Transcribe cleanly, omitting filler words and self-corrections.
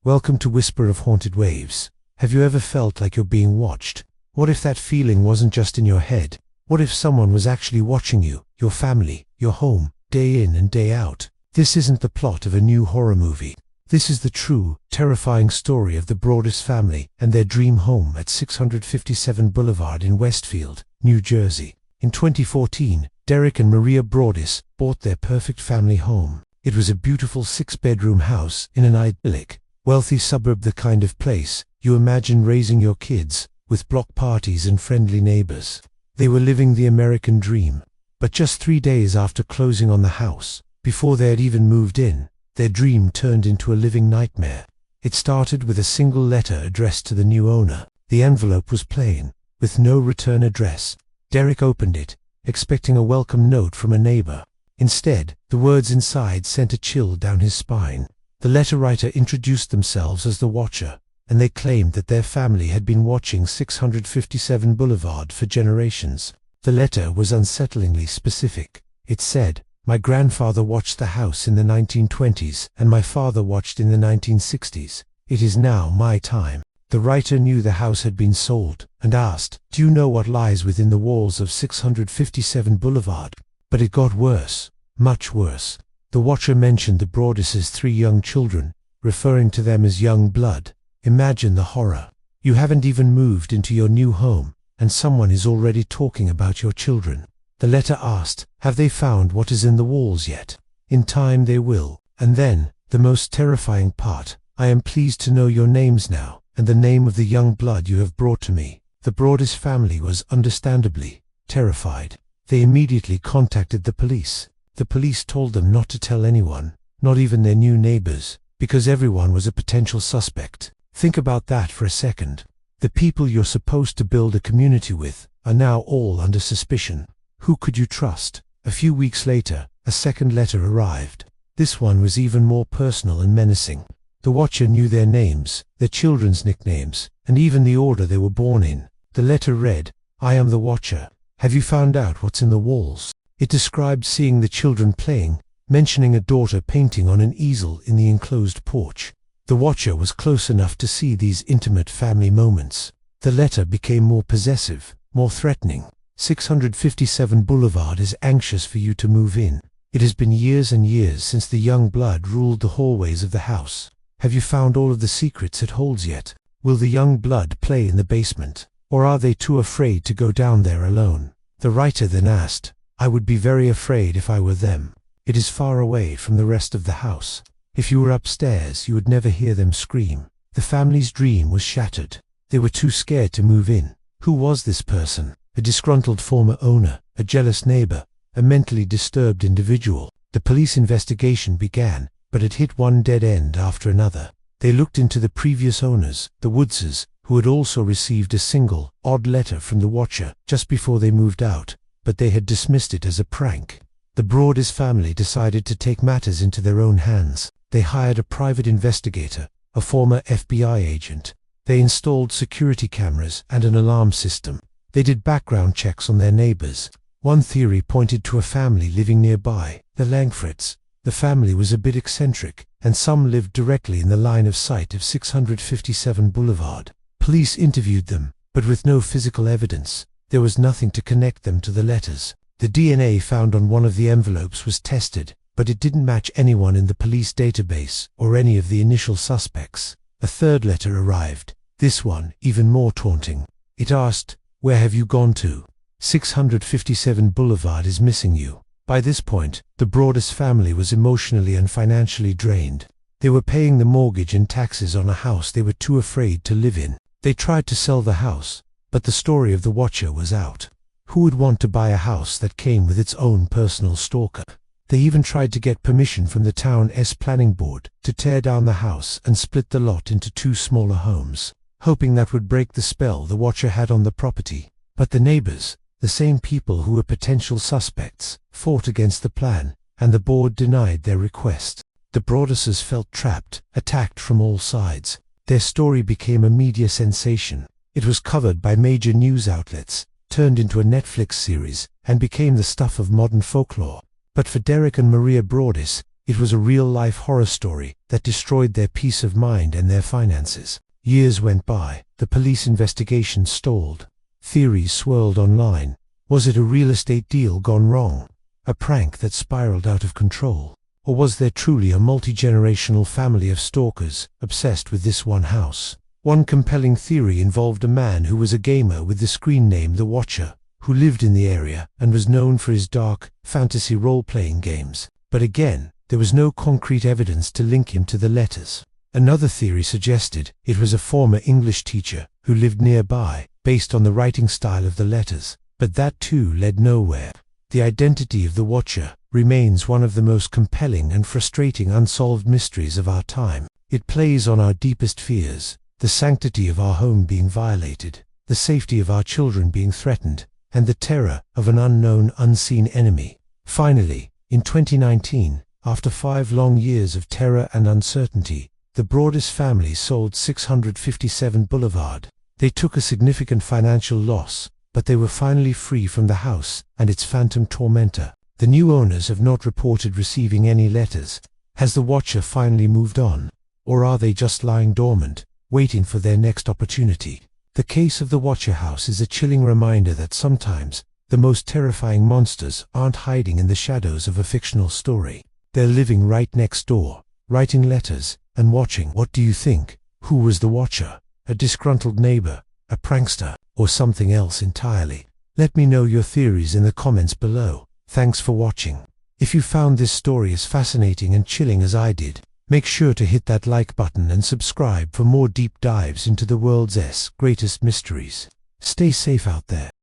Welcome to Whisper of Haunted Waves. Have you ever felt like you're being watched? What if that feeling wasn't just in your head? What if someone was actually watching you, your family, your home, day in and day out? This isn't the plot of a new horror movie. This is the true, terrifying story of the Broadus family and their dream home at 657 Boulevard in Westfield, New Jersey. In 2014, Derek and Maria Broadus bought their perfect family home. It was a beautiful 6-bedroom house in an idyllic, wealthy suburb, the kind of place you imagine raising your kids, with block parties and friendly neighbors. They were living the American dream. But just 3 days after closing on the house, before they had even moved in, their dream turned into a living nightmare. It started with a single letter addressed to the new owner. The envelope was plain, with no return address. Derek opened it, expecting a welcome note from a neighbor. Instead, the words inside sent a chill down his spine. The letter writer introduced themselves as the Watcher, and they claimed that their family had been watching 657 Boulevard for generations. The letter was unsettlingly specific. It said, "My grandfather watched the house in the 1920s, and my father watched in the 1960s. It is now my time." The writer knew the house had been sold, and asked, "Do you know what lies within the walls of 657 Boulevard?" But it got worse, much worse. The Watcher mentioned the Broadus' 3 young children, referring to them as young blood. Imagine the horror. You haven't even moved into your new home, and someone is already talking about your children. The letter asked, have they found what is in the walls yet? In time they will. And then, the most terrifying part, I am pleased to know your names now, and the name of the young blood you have brought to me. The Broadus family was understandably terrified. They immediately contacted the police. The police told them not to tell anyone, not even their new neighbors, because everyone was a potential suspect. Think about that for a second. The people you're supposed to build a community with are now all under suspicion. Who could you trust? A few weeks later, a second letter arrived. This one was even more personal and menacing. The Watcher knew their names, their children's nicknames, and even the order they were born in. The letter read, "I am the Watcher. Have you found out what's in the walls?" It described seeing the children playing, mentioning a daughter painting on an easel in the enclosed porch. The Watcher was close enough to see these intimate family moments. The letter became more possessive, more threatening. 657 Boulevard is anxious for you to move in. It has been years and years since the young blood ruled the hallways of the house. Have you found all of the secrets it holds yet? Will the young blood play in the basement? Or are they too afraid to go down there alone? The writer then asked, I would be very afraid if I were them. It is far away from the rest of the house. If you were upstairs, you would never hear them scream. The family's dream was shattered. They were too scared to move in. Who was this person? A disgruntled former owner, a jealous neighbor, a mentally disturbed individual. The police investigation began, but it hit one dead end after another. They looked into the previous owners, the Woodses, who had also received a single, odd letter from the Watcher just before they moved out, but they had dismissed it as a prank. The Broadus family decided to take matters into their own hands. They hired a private investigator, a former FBI agent. They installed security cameras and an alarm system. They did background checks on their neighbors. One theory pointed to a family living nearby, the Langfords. The family was a bit eccentric, and some lived directly in the line of sight of 657 Boulevard. Police interviewed them, but with no physical evidence. There was nothing to connect them to the letters. The DNA found on one of the envelopes was tested, but it didn't match anyone in the police database or any of the initial suspects. A third letter arrived, this one even more taunting. It asked, "Where have you gone to? 657 Boulevard is missing you." By this point, the Broadus family was emotionally and financially drained. They were paying the mortgage and taxes on a house they were too afraid to live in. They tried to sell the house, but the story of the Watcher was out. Who would want to buy a house that came with its own personal stalker? They even tried to get permission from the town's planning board to tear down the house and split the lot into 2 smaller homes, hoping that would break the spell the Watcher had on the property. But the neighbors, the same people who were potential suspects, fought against the plan, and the board denied their request. The Broaduses felt trapped, attacked from all sides. Their story became a media sensation. It was covered by major news outlets, turned into a Netflix series, and became the stuff of modern folklore. But for Derek and Maria Broadus, It was a real-life horror story that destroyed their peace of mind and their finances. Years went by, the police investigation stalled. Theories swirled online. Was it a real estate deal gone wrong? A prank that spiraled out of control? Or was there truly a multi-generational family of stalkers obsessed with this one house? One compelling theory involved a man who was a gamer with the screen name The Watcher, who lived in the area and was known for his dark, fantasy role-playing games. But again, there was no concrete evidence to link him to the letters. Another theory suggested it was a former English teacher who lived nearby, based on the writing style of the letters, but that too led nowhere. The identity of the Watcher remains one of the most compelling and frustrating unsolved mysteries of our time. It plays on our deepest fears, the sanctity of our home being violated, the safety of our children being threatened, and the terror of an unknown, unseen enemy. Finally, in 2019, after 5 long years of terror and uncertainty, the Broadus family sold 657 Boulevard. They took a significant financial loss, but they were finally free from the house and its phantom tormentor. The new owners have not reported receiving any letters. Has the Watcher finally moved on? Or are they just lying dormant, waiting for their next opportunity? The case of the Watcher house is a chilling reminder that sometimes the most terrifying monsters aren't hiding in the shadows of a fictional story. They're living right next door, writing letters, and watching. What do you think? Who was the Watcher? A disgruntled neighbor, a prankster, or something else entirely? Let me know your theories in the comments below. Thanks for watching. If you found this story as fascinating and chilling as I did, make sure to hit that like button and subscribe for more deep dives into the world's greatest mysteries. Stay safe out there.